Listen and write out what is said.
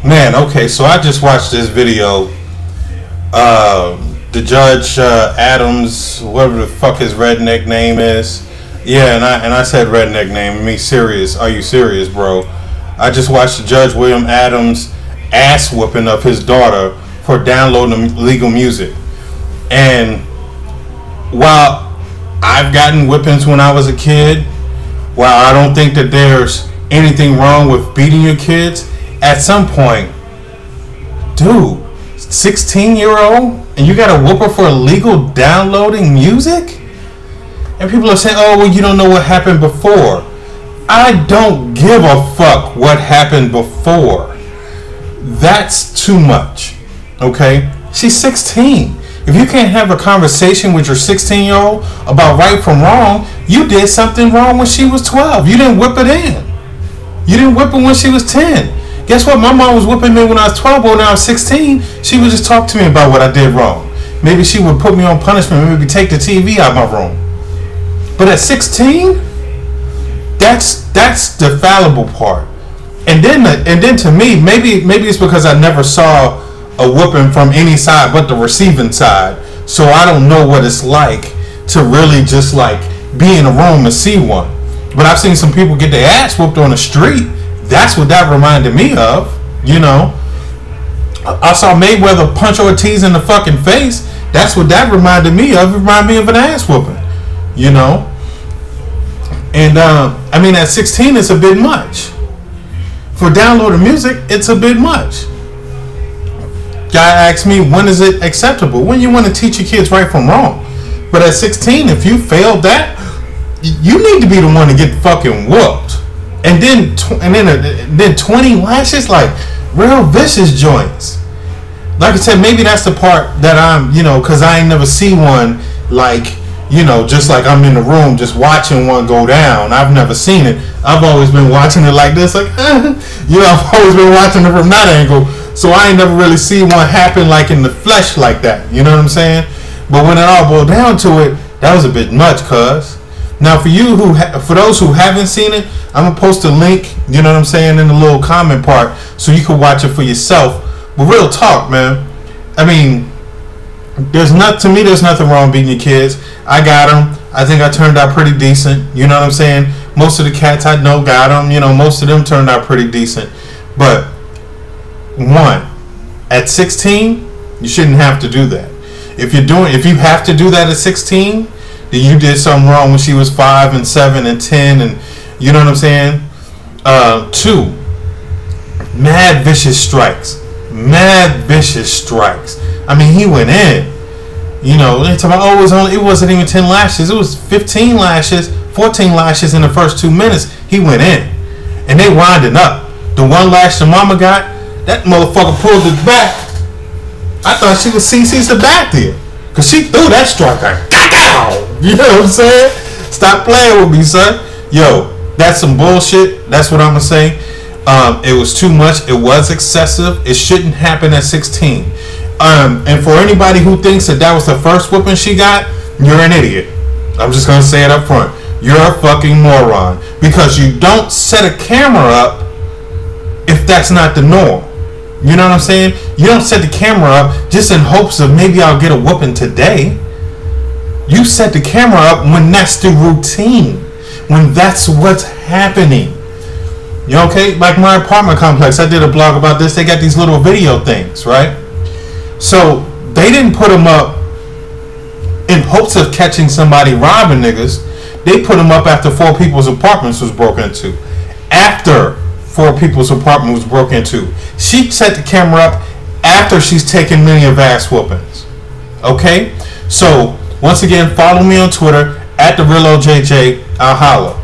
Man, okay, so I just watched this video. The Judge Adams, whatever the fuck his redneck name is. Yeah, and I said redneck name. Me serious? Are you serious, bro? I just watched the Judge William Adams ass whooping of his daughter for downloading illegal music. And while I've gotten whippings when I was a kid, while I don't think that there's anything wrong with beating your kids, at some point, dude, 16-year-old, and you got a whooper for illegal downloading music? And people are saying, oh, well, you don't know what happened before. I don't give a fuck what happened before. That's too much, okay? She's 16. If you can't have a conversation with your 16-year-old about right from wrong, you did something wrong when she was 12. You didn't whip it in. You didn't whip her when she was 10. Guess what? My mom was whipping me when I was 12, but when I was 16, she would just talk to me about what I did wrong. Maybe she would put me on punishment, maybe take the TV out of my room. But at 16, that's the fallible part. And then to me, maybe it's because I never saw a whooping from any side but the receiving side. So I don't know what it's like to really just like be in a room and see one. But I've seen some people get their ass whooped on the street. That's what that reminded me of, you know. I saw Mayweather punch Ortiz in the fucking face. That's what that reminded me of. It reminded me of an ass whooping, you know. And I mean, at 16, it's a bit much. For downloading music, it's a bit much. Guy asked me, when is it acceptable? When you want to teach your kids right from wrong. But at 16, if you failed that, you need to be the one to get fucking whooped. And then 20 lashes, like real vicious joints. Like I said, maybe that's the part that I'm, you know, because I ain't never see one like, you know, just like I'm in the room just watching one go down. I've never seen it. I've always been watching it like this, like, you know, I've always been watching it from that angle. So I ain't never really see one happen like in the flesh like that. You know what I'm saying? But when it all boiled down to it, that was a bit much, cuz. Now, for you for those who haven't seen it, I'm gonna post a link, you know what I'm saying, in the little comment part, so you can watch it for yourself. But real talk, man. I mean, there's nothing wrong beating your kids. I got them. I think I turned out pretty decent. You know what I'm saying? Most of the cats I know got them. You know, most of them turned out pretty decent. But one, at 16, you shouldn't have to do that. If you have to do that at 16. That you did something wrong when she was 5 and 7 and 10, and you know what I'm saying? 2, mad vicious strikes. I mean, he went in. You know, they talking about, it wasn't even 10 lashes. It was 15 lashes, 14 lashes in the first 2 minutes. He went in, and they winding up. The one lash the mama got, that motherfucker pulled it back. I thought she was CC Sabathia, cause she threw that strike like, you know what I'm saying? Stop playing with me, son. Yo, that's some bullshit. That's what I'm gonna say. It was too much. It was excessive. It shouldn't happen at 16. And for anybody who thinks that was the first whooping she got, you're an idiot. I'm just gonna say it up front. You're a fucking moron, because you don't set a camera up if that's not the norm. You know what I'm saying? You don't set the camera up just in hopes of maybe I'll get a whooping today. You set the camera up when that's the routine, when that's what's happening. You okay? Like my apartment complex, I did a blog about this. They got these little video things, right? So they didn't put them up in hopes of catching somebody robbing niggas. They put them up after 4 people's apartments was broken into. After 4 people's apartment was broken into. She set the camera up after she's taken many of ass whoopings. Okay? So once again, follow me on Twitter @TheRealOJJ. I'll holla.